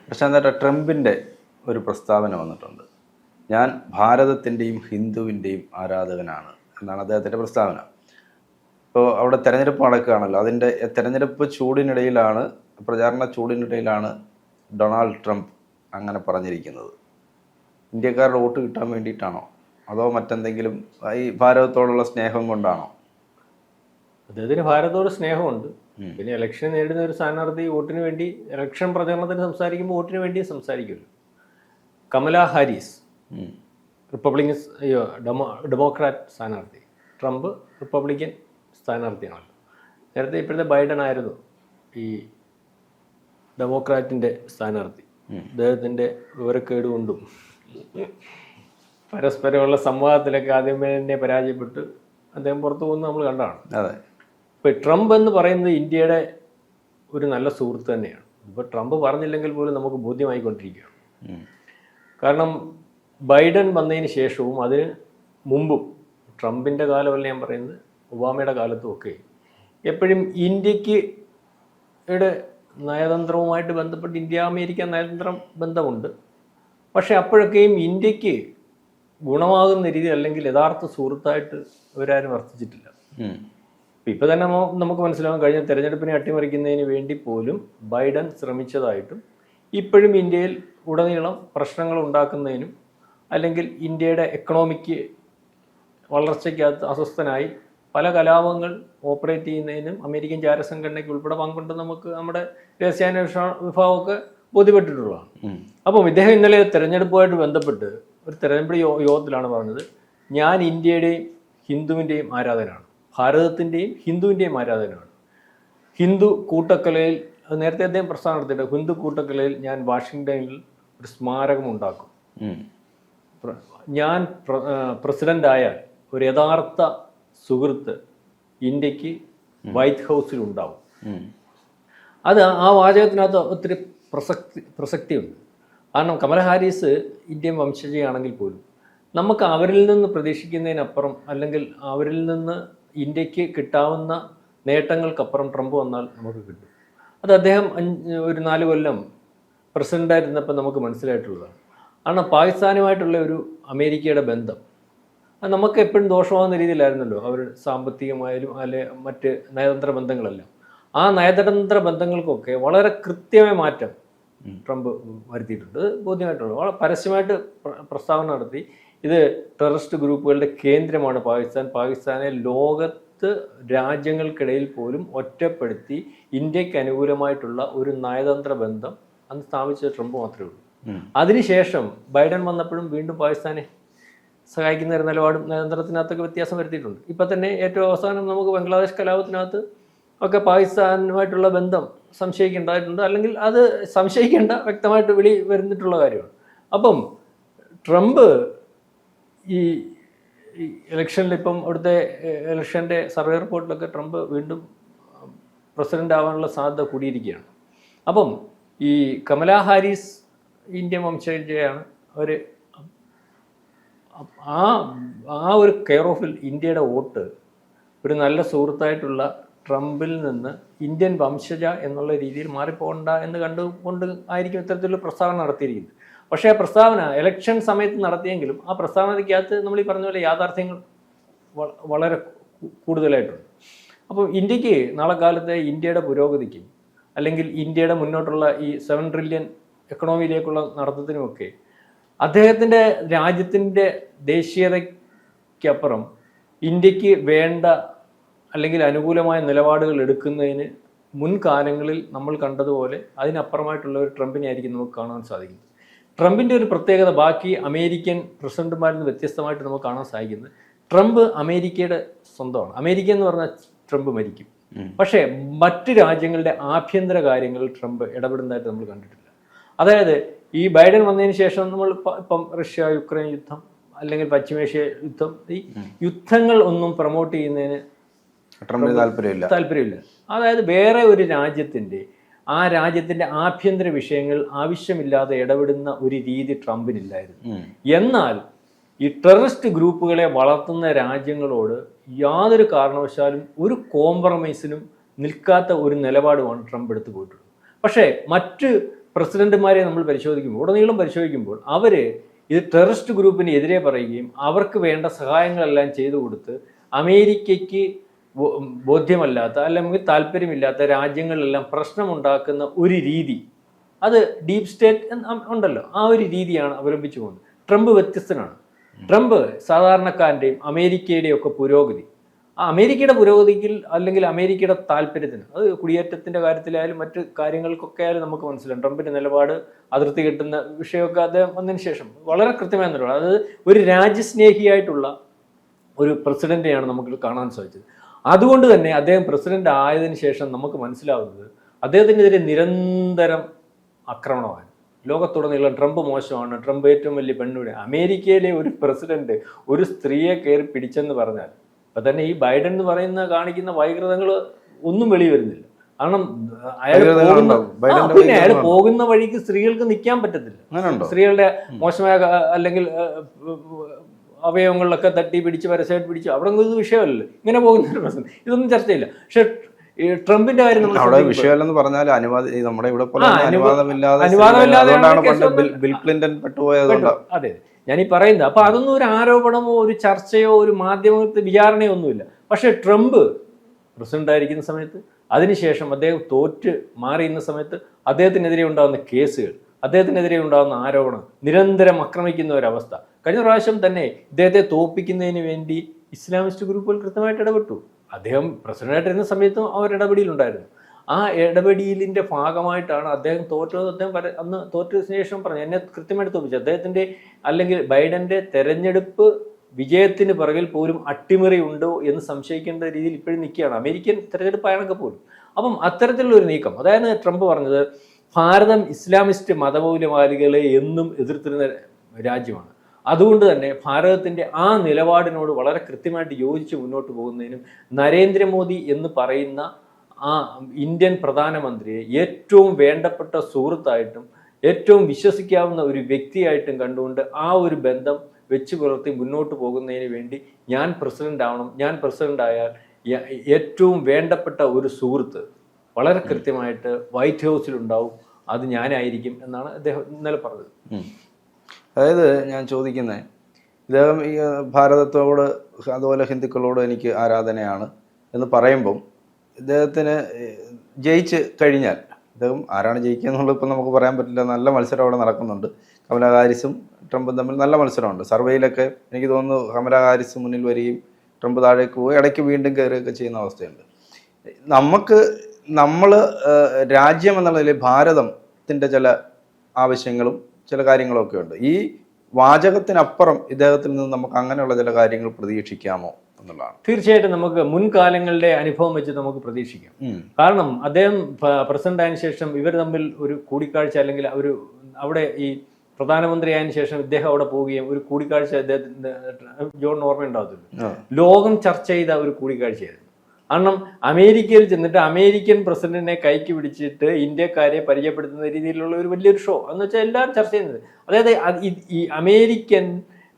പ്രശാന്തേട്ട, ട്രംപിൻ്റെ ഒരു പ്രസ്താവന വന്നിട്ടുണ്ട്. ഞാൻ ഭാരതത്തിൻ്റെയും ഹിന്ദുവിൻ്റെയും ആരാധകനാണ് എന്നാണ് അദ്ദേഹത്തിൻ്റെ പ്രസ്താവന. ഇപ്പോൾ അവിടെ തെരഞ്ഞെടുപ്പ് നടക്കുകയാണല്ലോ, അതിൻ്റെ തെരഞ്ഞെടുപ്പ് ചൂടിനിടയിലാണ്, പ്രചാരണ ചൂടിനിടയിലാണ് ഡൊണാൾഡ് ട്രംപ് അങ്ങനെ പറഞ്ഞിരിക്കുന്നത്. ഇന്ത്യക്കാരുടെ വോട്ട് കിട്ടാൻ വേണ്ടിയിട്ടാണോ, അതോ മറ്റെന്തെങ്കിലും ഈ ഭാരതത്തോടുള്ള സ്നേഹം കൊണ്ടാണോ? അദ്ദേഹത്തിന് ഭാരതത്തോട് സ്നേഹമുണ്ട്. പിന്നെ ഇലക്ഷൻ നേരിടുന്ന ഒരു സ്ഥാനാർത്ഥി വോട്ടിന് വേണ്ടി, ഇലക്ഷൻ പ്രചരണത്തിന് സംസാരിക്കുമ്പോൾ വോട്ടിന് വേണ്ടി സംസാരിക്കുമല്ലോ. കമല ഹാരിസ് റിപ്പബ്ലിക്കൻ ഡെമോക്രാറ്റ് സ്ഥാനാർത്ഥി, ട്രംപ് റിപ്പബ്ലിക്കൻ സ്ഥാനാർത്ഥിയാണല്ലോ. നേരത്തെ ഇപ്പോഴത്തെ ബൈഡൻ ആയിരുന്നു ഈ ഡെമോക്രാറ്റിൻ്റെ സ്ഥാനാർത്ഥി. അദ്ദേഹത്തിൻ്റെ വിവരക്കേട് കൊണ്ടും പരസ്പരമുള്ള സംവാദത്തിലൊക്കെ ആദ്യമേ തന്നെ പരാജയപ്പെട്ട് അദ്ദേഹം പുറത്തു പോകുന്നത് നമ്മൾ കണ്ടതാണ്. അതെ. ഇപ്പോൾ ട്രംപ് എന്ന് പറയുന്നത് ഇന്ത്യയുടെ ഒരു നല്ല സുഹൃത്ത് തന്നെയാണ്. ഇപ്പോൾ ട്രംപ് പറഞ്ഞില്ലെങ്കിൽ പോലും നമുക്ക് ബോധ്യമായിക്കൊണ്ടിരിക്കുകയാണ്. കാരണം ബൈഡൻ വന്നതിന് ശേഷവും അതിന് മുമ്പും, ട്രംപിൻ്റെ കാലമല്ല ഞാൻ പറയുന്നത്, ഒബാമയുടെ കാലത്തും ഒക്കെ എപ്പോഴും ഇന്ത്യക്ക് നയതന്ത്രവുമായിട്ട് ബന്ധപ്പെട്ട് ഇന്ത്യ അമേരിക്ക നയതന്ത്ര ബന്ധമുണ്ട്. പക്ഷെ അപ്പോഴൊക്കെയും ഇന്ത്യക്ക് ഗുണമാകുന്ന രീതി അല്ലെങ്കിൽ യഥാർത്ഥ സുഹൃത്തായിട്ട് ഇവരാരും വർത്തിച്ചിട്ടില്ല. ഇപ്പം തന്നെ നമുക്ക് മനസ്സിലാവും, കഴിഞ്ഞ തെരഞ്ഞെടുപ്പിനെ അട്ടിമറിക്കുന്നതിന് വേണ്ടി പോലും ബൈഡൻ ശ്രമിച്ചതായിട്ടും ഇപ്പോഴും ഇന്ത്യയിൽ ഉടനീളം പ്രശ്നങ്ങൾ ഉണ്ടാക്കുന്നതിനും അല്ലെങ്കിൽ ഇന്ത്യയുടെ എക്കണോമിക്ക് വളർച്ചയ്ക്കകത്ത് അസ്വസ്ഥനായി പല കലാപങ്ങൾ ഓപ്പറേറ്റ് ചെയ്യുന്നതിനും അമേരിക്കൻ ചാരസംഘടനയ്ക്ക് ഉൾപ്പെടെ പങ്കുണ്ടെന്ന് നമുക്ക് നമ്മുടെ രഹസ്യാന്വേഷണ വിഭാഗമൊക്കെ ബോധ്യപ്പെട്ടിട്ടുള്ളതാണ്. അപ്പം ഇദ്ദേഹം ഇന്നലെ തെരഞ്ഞെടുപ്പുമായിട്ട് ബന്ധപ്പെട്ട് ഒരു തെരഞ്ഞെടുപ്പ് യോഗത്തിലാണ് പറഞ്ഞത്, ഞാൻ ഇന്ത്യയുടെയും ഹിന്ദുവിൻ്റെയും ആരാധനാണ്, ഭാരതത്തിൻ്റെയും ഹിന്ദുവിൻ്റെയും ആരാധനയാണ്. ഹിന്ദു കൂട്ടക്കലയിൽ, നേരത്തെ അദ്ദേഹം പ്രസ്താവന നടത്തിയിട്ട്, ഹിന്ദു കൂട്ടക്കലയിൽ ഞാൻ വാഷിങ്ടണിൽ ഒരു സ്മാരകം ഉണ്ടാക്കും. ഞാൻ പ്രസിഡൻ്റായാൽ ഒരു യഥാർത്ഥ സുഹൃത്ത് ഇന്ത്യക്ക് വൈറ്റ് ഹൗസിൽ ഉണ്ടാവും. അത് ആ വാചകത്തിനകത്ത് ഒത്തിരി പ്രസക്തിയുണ്ട്. കാരണം കമല ഹാരിസ് ഇന്ത്യൻ വംശജയാണെങ്കിൽ പോലും നമുക്ക് അവരിൽ നിന്ന് പ്രതീക്ഷിക്കുന്നതിനപ്പുറം, അല്ലെങ്കിൽ അവരിൽ നിന്ന് ഇന്ത്യക്ക് കിട്ടാവുന്ന നേട്ടങ്ങൾക്കപ്പുറം ട്രംപ് വന്നാൽ നമുക്ക് കിട്ടും. അത് അദ്ദേഹം ഒരു 4 കൊല്ലം പ്രസിഡൻ്റായിരുന്നപ്പോൾ നമുക്ക് മനസ്സിലായിട്ടുള്ളതാണ്. കാരണം പാകിസ്ഥാനുമായിട്ടുള്ള ഒരു അമേരിക്കയുടെ ബന്ധം അത് നമുക്ക് എപ്പോഴും ദോഷമാകുന്ന രീതിയിലായിരുന്നല്ലോ. അവർ സാമ്പത്തികമായാലും അല്ലെ മറ്റ് നയതന്ത്ര ബന്ധങ്ങളെല്ലാം. ആ നയതന്ത്ര ബന്ധങ്ങൾക്കൊക്കെ വളരെ കൃത്യമായ മാറ്റം ട്രംപ് വരുത്തിയിട്ടുണ്ട്. ബോധ്യമായിട്ടുള്ളത് വളരെ പരസ്യമായിട്ട് പ്രസ്താവന നടത്തി, ഇത് ടെററിസ്റ്റ് ഗ്രൂപ്പുകളുടെ കേന്ദ്രമാണ് പാകിസ്ഥാനെ ലോകത്ത് രാജ്യങ്ങൾക്കിടയിൽ പോലും ഒറ്റപ്പെടുത്തി ഇന്ത്യക്ക് അനുകൂലമായിട്ടുള്ള ഒരു നയതന്ത്ര ബന്ധം അന്ന് സ്ഥാപിച്ച ട്രംപ് മാത്രമേ ഉള്ളൂ. അതിനുശേഷം ബൈഡൻ വന്നപ്പോഴും വീണ്ടും പാകിസ്ഥാനെ സഹായിക്കുന്ന ഒരു നിലപാടും നയതന്ത്രത്തിനകത്തൊക്കെ വ്യത്യാസം വരുത്തിയിട്ടുണ്ട്. ഇപ്പം തന്നെ ഏറ്റവും അവസാനം നമുക്ക് ബംഗ്ലാദേശ് കലാപത്തിനകത്ത് ഒക്കെ പാകിസ്ഥാനുമായിട്ടുള്ള ബന്ധം സംശയിക്കേണ്ടതായിട്ടുണ്ട്, അല്ലെങ്കിൽ അത് സംശയിക്കേണ്ട വ്യക്തമായിട്ട് വരുന്നിട്ടുള്ള കാര്യമാണ്. അപ്പം ട്രംപ് ഈ ഇലക്ഷനിൽ, ഇപ്പം അവിടുത്തെ ഇലക്ഷൻ്റെ സർവേ റിപ്പോർട്ടിലൊക്കെ ട്രംപ് വീണ്ടും പ്രസിഡൻ്റ് ആവാനുള്ള സാധ്യത കൂടിയിരിക്കുകയാണ്. അപ്പം ഈ കമല ഹാരിസ് ഇന്ത്യൻ വംശജയാണ്. അവർ ആ ഒരു കെയർ ഓഫിൽ ഇന്ത്യയുടെ വോട്ട് ഒരു നല്ല സുഹൃത്തായിട്ടുള്ള ട്രംപിൽ നിന്ന് ഇന്ത്യൻ വംശജ എന്നുള്ള രീതിയിൽ മാറിപ്പോകണ്ട എന്ന് കണ്ടുകൊണ്ട് ആയിരിക്കും ഇത്തരത്തിലുള്ള പ്രസ്താവന നടത്തിയിരിക്കുന്നത്. പക്ഷേ ആ പ്രസ്താവന ഇലക്ഷൻ സമയത്ത് നടത്തിയെങ്കിലും ആ പ്രസ്താവനയ്ക്കകത്ത് നമ്മൾ ഈ പറഞ്ഞ പോലെ യാഥാർത്ഥ്യങ്ങൾ വളരെ കൂടുതലായിട്ടുണ്ട്. അപ്പോൾ ഇന്ത്യക്ക് നാളെ കാലത്തെ ഇന്ത്യയുടെ പുരോഗതിക്കും അല്ലെങ്കിൽ ഇന്ത്യയുടെ മുന്നോട്ടുള്ള ഈ 7 ട്രില്യൺ എക്കണോമിയിലേക്കുള്ള നടത്തത്തിനുമൊക്കെ അദ്ദേഹത്തിൻ്റെ രാജ്യത്തിൻ്റെ ദേശീയതയ്ക്കപ്പുറം ഇന്ത്യക്ക് വേണ്ട അല്ലെങ്കിൽ അനുകൂലമായ നിലപാടുകൾ എടുക്കുന്നതിന് മുൻകാലങ്ങളിൽ നമ്മൾ കണ്ടതുപോലെ അതിനപ്പുറമായിട്ടുള്ള ഒരു ട്രംപിനെ ആയിരിക്കും നമുക്ക് കാണാൻ സാധിക്കുന്നത്. ട്രംപിൻ്റെ ഒരു പ്രത്യേകത ബാക്കി അമേരിക്കൻ പ്രസിഡന്റുമാരിൽ നിന്ന് വ്യത്യസ്തമായിട്ട് നമുക്ക് കാണാൻ സാധിക്കുന്നത്, ട്രംപ് അമേരിക്കയുടെ സ്വന്തമാണ്. അമേരിക്ക എന്ന് പറഞ്ഞാൽ ട്രംപ് മരിക്കും. പക്ഷേ മറ്റ് രാജ്യങ്ങളുടെ ആഭ്യന്തര കാര്യങ്ങളിൽ ട്രംപ് ഇടപെടുന്നതായിട്ട് നമ്മൾ കണ്ടിട്ടില്ല. അതായത് ഈ ബൈഡൻ വന്നതിന് ശേഷം നമ്മൾ ഇപ്പം റഷ്യ യുക്രൈൻ യുദ്ധം അല്ലെങ്കിൽ പശ്ചിമേഷ്യ യുദ്ധം, ഈ യുദ്ധങ്ങൾ ഒന്നും പ്രൊമോട്ട് ചെയ്യുന്നതിന് ട്രംപിന് താല്പര്യമില്ല. അതായത് വേറെ ഒരു ആ രാജ്യത്തിൻ്റെ ആഭ്യന്തര വിഷയങ്ങൾ ആവശ്യമില്ലാതെ ഇടപെടുന്ന ഒരു രീതി ട്രംപിനില്ലായിരുന്നു. എന്നാൽ ഈ ടെററിസ്റ്റ് ഗ്രൂപ്പുകളെ വളർത്തുന്ന രാജ്യങ്ങളോട് യാതൊരു കാരണവശാലും ഒരു കോംപ്രമൈസിനും നിൽക്കാത്ത ഒരു നിലപാടുമാണ് ട്രംപ് എടുത്തു പോയിട്ടുള്ളത്. പക്ഷേ മറ്റ് പ്രസിഡന്റുമാരെ നമ്മൾ പരിശോധിക്കുമ്പോൾ, ഉടനീളം പരിശോധിക്കുമ്പോൾ അവർ ഇത് ടെററിസ്റ്റ് ഗ്രൂപ്പിന് എതിരെ പറയുകയും അവർക്ക് വേണ്ട സഹായങ്ങളെല്ലാം ചെയ്തു കൊടുത്ത് അമേരിക്കയ്ക്ക് ബോധ്യമല്ലാത്ത അല്ലെങ്കിൽ താല്പര്യമില്ലാത്ത രാജ്യങ്ങളിലെല്ലാം പ്രശ്നമുണ്ടാക്കുന്ന ഒരു രീതി, അത് ഡീപ് സ്റ്റേറ്റ് ഉണ്ടല്ലോ, ആ ഒരു രീതിയാണ് അവലംബിച്ചു പോകുന്നത്. ട്രംപ് വ്യത്യസ്തനാണ്. ട്രംപ് സാധാരണക്കാരൻ്റെയും അമേരിക്കയുടെയും ഒക്കെ പുരോഗതി, ആ അമേരിക്കയുടെ പുരോഗതിക്ക് അല്ലെങ്കിൽ അമേരിക്കയുടെ താല്പര്യത്തിന്, അത് കുടിയേറ്റത്തിൻ്റെ കാര്യത്തിലായാലും മറ്റ് കാര്യങ്ങൾക്കൊക്കെ ആയാലും നമുക്ക് മനസ്സിലാവും ട്രംപിൻ്റെ നിലപാട് അതിർത്തി കെട്ടുന്ന വിഷയമൊക്കെ അദ്ദേഹം വന്നതിന് ശേഷം വളരെ കൃത്യമായ നിലപാട്. അതായത് ഒരു രാജ്യസ്നേഹിയായിട്ടുള്ള ഒരു പ്രസിഡന്റിനെയാണ് നമുക്ക് കാണാൻ സാധിച്ചത്. അതുകൊണ്ട് തന്നെ അദ്ദേഹം പ്രസിഡന്റ് ആയതിനു ശേഷം നമുക്ക് മനസ്സിലാവുന്നത് അദ്ദേഹത്തിനെതിരെ നിരന്തരം ആക്രമണമാണ്. ലോകത്തുടനീളം ട്രംപ് മോശമാണ്, ട്രംപ് ഏറ്റവും വലിയ പെണ്ണുപിടി. അമേരിക്കയിലെ ഒരു പ്രസിഡന്റ് ഒരു സ്ത്രീയെ കയറി പിടിച്ചെന്ന് പറഞ്ഞാൽ ഇപ്പം തന്നെ ഈ ബൈഡൻ എന്ന് പറയുന്ന കാണിക്കുന്ന വൈകൃതങ്ങൾ ഒന്നും വെളി വരുന്നില്ല. കാരണം അയാൾ പോകുന്ന വഴിക്ക് സ്ത്രീകൾക്ക് നിൽക്കാൻ പറ്റത്തില്ല. സ്ത്രീകളുടെ മോശമായ അല്ലെങ്കിൽ അവയവങ്ങളിലൊക്കെ തട്ടി പിടിച്ച് പരസ്യമായിട്ട് പിടിച്ചു അവിടെ ഒരു വിഷയമല്ലല്ലോ. ഇങ്ങനെ പോകുന്ന ഒരു പ്രശ്നം ഇതൊന്നും ചർച്ചയില്ല. പക്ഷെ ട്രംപിന്റെ കാര്യം വിഷയമല്ലെന്ന് പറഞ്ഞാൽ നമ്മുടെ ഇവിടെ ബിൽ ക്ലിന്റൺ പെട്ടുപോയത്. അതെ, ഞാനീ പറയുന്നത്. അപ്പൊ അതൊന്നും ഒരു ആരോപണമോ ഒരു ചർച്ചയോ ഒരു മാധ്യമത്തെ വിചാരണയോ ഒന്നുമില്ല. പക്ഷെ ട്രംപ് പ്രസിഡന്റ് ആയിരിക്കുന്ന സമയത്ത്, അതിനുശേഷം അദ്ദേഹം തോറ്റ് മാറിയുന്ന സമയത്ത് അദ്ദേഹത്തിനെതിരെ ഉണ്ടാകുന്ന കേസുകൾ, അദ്ദേഹത്തിനെതിരെ ഉണ്ടാകുന്ന ആരോപണം, നിരന്തരം ആക്രമിക്കുന്ന ഒരവസ്ഥ. കഴിഞ്ഞ പ്രാവശ്യം തന്നെ ഇദ്ദേഹത്തെ തോൽപ്പിക്കുന്നതിന് വേണ്ടി ഇസ്ലാമിസ്റ്റ് ഗ്രൂപ്പുകൾ കൃത്യമായിട്ട് ഇടപെട്ടു. അദ്ദേഹം പ്രസിഡന്റായിട്ടിരുന്ന സമയത്തും അവർ ഇടപെടിയിലുണ്ടായിരുന്നു. ആ ഇടപെടിയിലിൻ്റെ ഭാഗമായിട്ടാണ് അദ്ദേഹം തോറ്റത്. അദ്ദേഹം അന്ന് തോറ്റതിന് ശേഷം പറഞ്ഞു എന്നെ കൃത്യമായിട്ട് തോൽപ്പിച്ചു. അദ്ദേഹത്തിൻ്റെ അല്ലെങ്കിൽ ബൈഡന്റെ തെരഞ്ഞെടുപ്പ് വിജയത്തിന് പിറകിൽ പോലും അട്ടിമറി ഉണ്ടോ എന്ന് സംശയിക്കേണ്ട രീതിയിൽ ഇപ്പോഴും നിൽക്കുകയാണ് അമേരിക്കൻ തെരഞ്ഞെടുപ്പായണൊക്കെ പോലും. അപ്പം അത്തരത്തിലുള്ള ഒരു നീക്കം, അതായത് ട്രംപ് പറഞ്ഞത് ഭാരതം ഇസ്ലാമിസ്റ്റ് മതമൗല്യവാദികളെ എന്നും എതിർത്തിരുന്ന രാജ്യമാണ്. അതുകൊണ്ട് തന്നെ ഭാരതത്തിൻ്റെ ആ നിലപാടിനോട് വളരെ കൃത്യമായിട്ട് യോജിച്ച് മുന്നോട്ട് പോകുന്നതിനും നരേന്ദ്രമോദി എന്ന് പറയുന്ന ആ ഇന്ത്യൻ പ്രധാനമന്ത്രിയെ ഏറ്റവും വേണ്ടപ്പെട്ട സുഹൃത്തായിട്ടും ഏറ്റവും വിശ്വസിക്കാവുന്ന ഒരു വ്യക്തിയായിട്ടും കണ്ടുകൊണ്ട് ആ ഒരു ബന്ധം വെച്ച് പുലർത്തി മുന്നോട്ട് പോകുന്നതിന് വേണ്ടി ഞാൻ പ്രസിഡന്റ് ആവണം, ഞാൻ പ്രസിഡന്റ് ആയാൽ ഏറ്റവും വേണ്ടപ്പെട്ട ഒരു സുഹൃത്ത് വളരെ കൃത്യമായിട്ട് വൈറ്റ് ഹൗസിലുണ്ടാവും, അത് ഞാനായിരിക്കും എന്നാണ് അദ്ദേഹം ഇന്നലെ പറഞ്ഞത്. അതായത് ഞാൻ ചോദിക്കുന്നത്, ഇദ്ദേഹം ഈ ഭാരതത്തോട് അതുപോലെ ഹിന്ദുക്കളോട് എനിക്ക് ആരാധനയാണ് എന്ന് പറയുമ്പം ഇദ്ദേഹത്തിന് ജയിച്ച് കഴിഞ്ഞാൽ, ഇദ്ദേഹം ആരാണ് ജയിക്കുക എന്നുള്ളത് ഇപ്പം നമുക്ക് പറയാൻ പറ്റില്ല. നല്ല മത്സരം അവിടെ നടക്കുന്നുണ്ട്. കമലാ ഹാരിസും ട്രംപും തമ്മിൽ നല്ല മത്സരമുണ്ട്. സർവേയിലൊക്കെ എനിക്ക് തോന്നുന്നു കമലാ ഹാരിസ് മുന്നിൽ വരികയും ട്രംപ് താഴേക്ക് പോയി ഇടയ്ക്ക് വീണ്ടും കയറുകയൊക്കെ ചെയ്യുന്ന അവസ്ഥയുണ്ട്. നമ്മൾ രാജ്യം എന്നുള്ള നിലയിൽ ഭാരതത്തിൻ്റെ ചില ആവശ്യങ്ങളും ചില കാര്യങ്ങളൊക്കെ ഉണ്ട്. ഈ വാചകത്തിനപ്പുറം ഇദ്ദേഹത്തിൽ നിന്ന് നമുക്ക് അങ്ങനെയുള്ള ചില കാര്യങ്ങൾ പ്രതീക്ഷിക്കാമോ എന്നുള്ളതാണ്. തീർച്ചയായിട്ടും നമുക്ക് മുൻകാലങ്ങളുടെ അനുഭവം വെച്ച് നമുക്ക് പ്രതീക്ഷിക്കാം. കാരണം അദ്ദേഹം പ്രസിഡന്റ് ആയതിനു ശേഷം ഇവർ തമ്മിൽ ഒരു കൂടിക്കാഴ്ച, അല്ലെങ്കിൽ അവിടെ ഈ പ്രധാനമന്ത്രി ആയതിനു ശേഷം ഇദ്ദേഹം അവിടെ പോവുകയും ഒരു കൂടിക്കാഴ്ച അദ്ദേഹത്തിന് ജോൺ ഓർമ്മ ഉണ്ടാകത്തില്ല, ലോകം ചർച്ച ചെയ്ത ഒരു കൂടിക്കാഴ്ചയായിരുന്നു. കാരണം അമേരിക്കയിൽ ചെന്നിട്ട് അമേരിക്കൻ പ്രസിഡന്റിനെ കൈക്ക് പിടിച്ചിട്ട് ഇന്ത്യക്കാരെ പരിചയപ്പെടുത്തുന്ന രീതിയിലുള്ള ഒരു വലിയൊരു ഷോ എന്ന് വെച്ചാൽ എല്ലാവരും ചർച്ച ചെയ്യുന്നത്. അതായത് ഈ അമേരിക്കൻ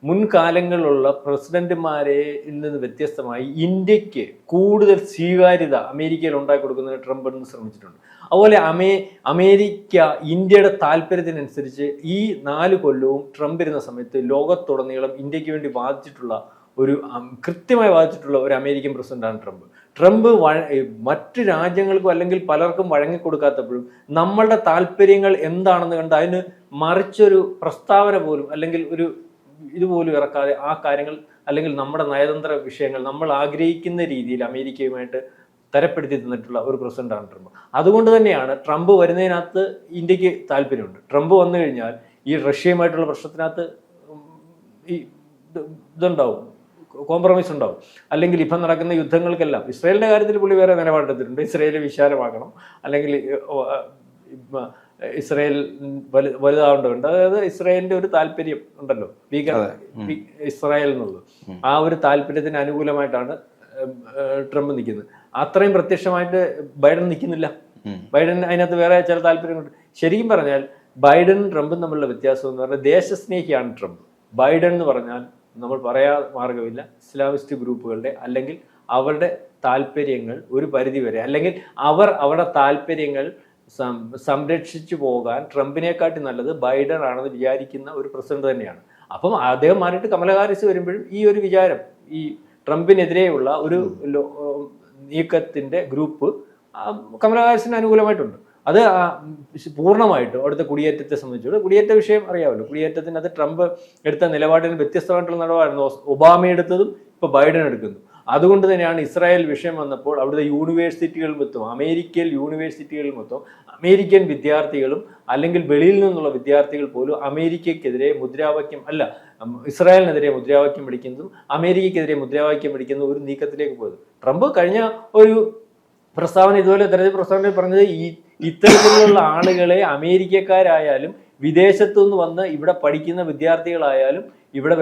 മുൻകാലങ്ങളിലുള്ള പ്രസിഡന്റുമാരെ നിന്ന് വ്യത്യസ്തമായി ഇന്ത്യക്ക് കൂടുതൽ സ്വീകാര്യത അമേരിക്കയിൽ ഉണ്ടാക്കി കൊടുക്കുന്നതിന് ട്രംപ് എന്ന് ശ്രമിച്ചിട്ടുണ്ട്. അതുപോലെ അമേരിക്ക ഇന്ത്യയുടെ താല്പര്യത്തിനനുസരിച്ച് ഈ 4 കൊല്ലവും ട്രംപ് ഇരുന്ന സമയത്ത് ലോകത്തുടനീളം ഇന്ത്യക്ക് വേണ്ടി കൃത്യമായി വാദിച്ചിട്ടുള്ള ഒരു അമേരിക്കൻ പ്രസിഡന്റാണ് ട്രംപ്. ട്രംപ് മറ്റു രാജ്യങ്ങൾക്കും അല്ലെങ്കിൽ പലർക്കും വഴങ്ങിക്കൊടുക്കാത്തപ്പോഴും നമ്മളുടെ താല്പര്യങ്ങൾ എന്താണെന്ന് കണ്ട് അതിന് മറിച്ചൊരു പ്രസ്താവന പോലും അല്ലെങ്കിൽ ഒരു ഇതുപോലും ഇറക്കാതെ ആ കാര്യങ്ങൾ അല്ലെങ്കിൽ നമ്മുടെ നയതന്ത്ര വിഷയങ്ങൾ നമ്മൾ ആഗ്രഹിക്കുന്ന രീതിയിൽ അമേരിക്കയുമായിട്ട് തരപ്പെടുത്തി തന്നിട്ടുള്ള ഒരു പ്രസിഡന്റാണ് ട്രംപ്. അതുകൊണ്ട് തന്നെയാണ് ട്രംപ് വരുന്നതിനകത്ത് ഇന്ത്യക്ക് താല്പര്യമുണ്ട്. ട്രംപ് വന്നു കഴിഞ്ഞാൽ ഈ റഷ്യയുമായിട്ടുള്ള പ്രശ്നത്തിനകത്ത് ഈ ഇതുണ്ടാവും, കോംപ്രമൈസ് ഉണ്ടാവും. അല്ലെങ്കിൽ ഇപ്പം നടക്കുന്ന യുദ്ധങ്ങൾക്കെല്ലാം ഇസ്രായേലിൻ്റെ കാര്യത്തിൽ പുള്ളി വേറെ നിലപാടെടുത്തിട്ടുണ്ട്. ഇസ്രായേൽ വിശാലമാക്കണം, അല്ലെങ്കിൽ ഇസ്രായേൽ വലുതാവേണ്ടതുണ്ട്. അതായത് ഇസ്രായേലിന്റെ ഒരു താല്പര്യം ഉണ്ടല്ലോ, ഇസ്രായേൽ എന്നുള്ളത്, ആ ഒരു താല്പര്യത്തിന് അനുകൂലമായിട്ടാണ് ട്രംപ് നിൽക്കുന്നത്. അത്രയും പ്രത്യക്ഷമായിട്ട് ബൈഡൻ നിൽക്കുന്നില്ല. ബൈഡൻ അതിനകത്ത് വേറെ ചില താല്പര്യങ്ങളുണ്ട്. ശരിക്കും പറഞ്ഞാൽ ബൈഡനും ട്രംപും തമ്മിലുള്ള വ്യത്യാസം എന്ന് പറഞ്ഞാൽ ദേശസ്നേഹിയാണ് ട്രംപ്. ബൈഡൻ എന്ന് പറഞ്ഞാൽ നമ്മൾ പറയാതെ മാർഗമില്ല, ഇസ്ലാമിസ്റ്റ് ഗ്രൂപ്പുകളുടെ അല്ലെങ്കിൽ അവരുടെ താല്പര്യങ്ങൾ ഒരു പരിധി വരെ, അല്ലെങ്കിൽ അവരുടെ താല്പര്യങ്ങൾ സംരക്ഷിച്ചു പോകാൻ ട്രംപിനെക്കാട്ടി നല്ലത് ബൈഡൻ ആണെന്ന് വിചാരിക്കുന്ന ഒരു പ്രസിഡന്റ് തന്നെയാണ്. അപ്പം അദ്ദേഹം മാറിയിട്ട് കമല ഹാരിസ് വരുമ്പോഴും ഈ ഒരു വിചാരം, ഈ ട്രംപിനെതിരെയുള്ള ഒരു നീക്കത്തിന്റെ ഗ്രൂപ്പ് കമല ഹാരിസിന് അനുകൂലമായിട്ടുണ്ട്. അത് പൂർണ്ണമായിട്ടും അവിടുത്തെ കുടിയേറ്റത്തെ സംബന്ധിച്ചുള്ള കുടിയേറ്റ വിഷയം അറിയാമല്ലോ. കുടിയേറ്റത്തിന് അത് ട്രംപ് എടുത്ത നിലപാടിന് വ്യത്യസ്തമായിട്ടുള്ള നിലപാടായിരുന്നു ഒബാമ എടുത്തതും ഇപ്പോൾ ബൈഡൻ എടുക്കുന്നു. അതുകൊണ്ട് തന്നെയാണ് ഇസ്രായേൽ വിഷയം വന്നപ്പോൾ അവിടുത്തെ യൂണിവേഴ്സിറ്റികൾ മൊത്തം, അമേരിക്കയിൽ യൂണിവേഴ്സിറ്റികൾ മൊത്തം അമേരിക്കൻ വിദ്യാർത്ഥികളും അല്ലെങ്കിൽ വെളിയിൽ നിന്നുള്ള വിദ്യാർത്ഥികൾ പോലും അമേരിക്കയ്ക്കെതിരെ മുദ്രാവാക്യം അല്ല, ഇസ്രായേലിനെതിരെ മുദ്രാവാക്യം പിടിക്കുന്നതും അമേരിക്കയ്ക്കെതിരെ മുദ്രാവാക്യം പിടിക്കുന്ന ഒരു നീക്കത്തിലേക്ക് പോയത്. ട്രംപ് കഴിഞ്ഞ ഒരു പ്രസ്താവന, ഇതുപോലെ തെരഞ്ഞെടുപ്പ് പ്രസ്താവന പറഞ്ഞത് ഇത്തരത്തിലുള്ള ആളുകളെ അമേരിക്കക്കാരായാലും വിദേശത്തു നിന്ന് വന്ന് ഇവിടെ പഠിക്കുന്ന വിദ്യാർത്ഥികളായാലും ഇവിടെ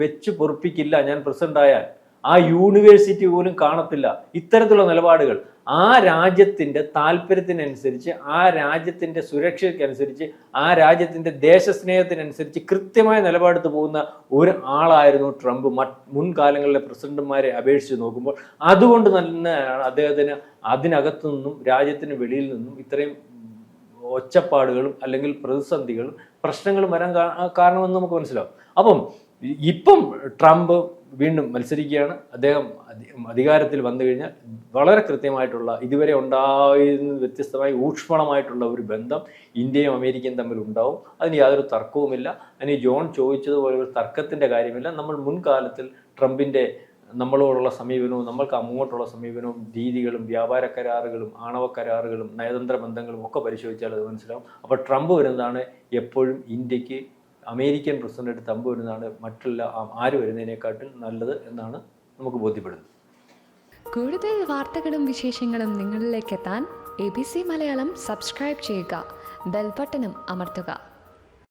വെച്ച് പൊറുപ്പിക്കില്ല ഞാൻ പ്രസിഡന്റ് ആയാൽ. ആ യൂണിവേഴ്സിറ്റി പോലും കാണത്തില്ല. ഇത്തരത്തിലുള്ള നിലപാടുകൾ ആ രാജ്യത്തിൻ്റെ താല്പര്യത്തിനനുസരിച്ച്, ആ രാജ്യത്തിൻ്റെ സുരക്ഷയ്ക്കനുസരിച്ച്, ആ രാജ്യത്തിൻ്റെ ദേശസ്നേഹത്തിനനുസരിച്ച് കൃത്യമായ നിലപാടെടുത്ത് പോകുന്ന ഒരു ആളായിരുന്നു ട്രംപ് മുൻകാലങ്ങളിലെ പ്രസിഡന്റുമാരെ അപേക്ഷിച്ച് നോക്കുമ്പോൾ. അതുകൊണ്ട് തന്നെയാണ് അദ്ദേഹത്തിന് അതിനകത്തു നിന്നും രാജ്യത്തിന് വെളിയിൽ നിന്നും ഇത്രയും ഒച്ചപ്പാടുകളും അല്ലെങ്കിൽ പ്രതിസന്ധികളും പ്രശ്നങ്ങളും വരാൻ കാരണമെന്ന് നമുക്ക് മനസ്സിലാവും. അപ്പം ഇപ്പം ട്രംപ് വീണ്ടും മത്സരിക്കുകയാണ്. അദ്ദേഹം അധികാരത്തിൽ വന്നു കഴിഞ്ഞാൽ വളരെ കൃത്യമായിട്ടുള്ള, ഇതുവരെ ഉണ്ടായിരുന്ന വ്യത്യസ്തമായി ഊഷ്മളമായിട്ടുള്ള ഒരു ബന്ധം ഇന്ത്യയും അമേരിക്കയും തമ്മിൽ ഉണ്ടാവും. അതിന് യാതൊരു തർക്കവുമില്ല. അതിന് ജോൺ ചോദിച്ചതുപോലെ ഒരു തർക്കത്തിൻ്റെ കാര്യമില്ല. നമ്മൾ മുൻകാലത്തിൽ ട്രംപിൻ്റെ നമ്മളോടുള്ള സമീപനവും നമ്മൾക്ക് അങ്ങോട്ടുള്ള സമീപനവും രീതികളും വ്യാപാര കരാറുകളും ആണവ കരാറുകളും നയതന്ത്ര ബന്ധങ്ങളും ഒക്കെ പരിശോധിച്ചാൽ അത് മനസ്സിലാവും. അപ്പോൾ ട്രംപ് വരുന്നതാണ് എപ്പോഴും ഇന്ത്യക്ക്, അമേരിക്കൻ പ്രസിഡന്റ് ട്രംപ് വരുന്നതാണ് മറ്റുള്ള ആര് വരുന്നതിനെക്കാട്ടിൽ നല്ലത് എന്നാണ് നമുക്ക് ബോധ്യപ്പെടുന്നത്. കൂടുതൽ വാർത്തകളും വിശേഷങ്ങളും നിങ്ങളിലേക്ക് എത്താൻ ABC മലയാളം സബ്സ്ക്രൈബ് ചെയ്യുക, ബെൽ ബട്ടണും അമർത്തുക.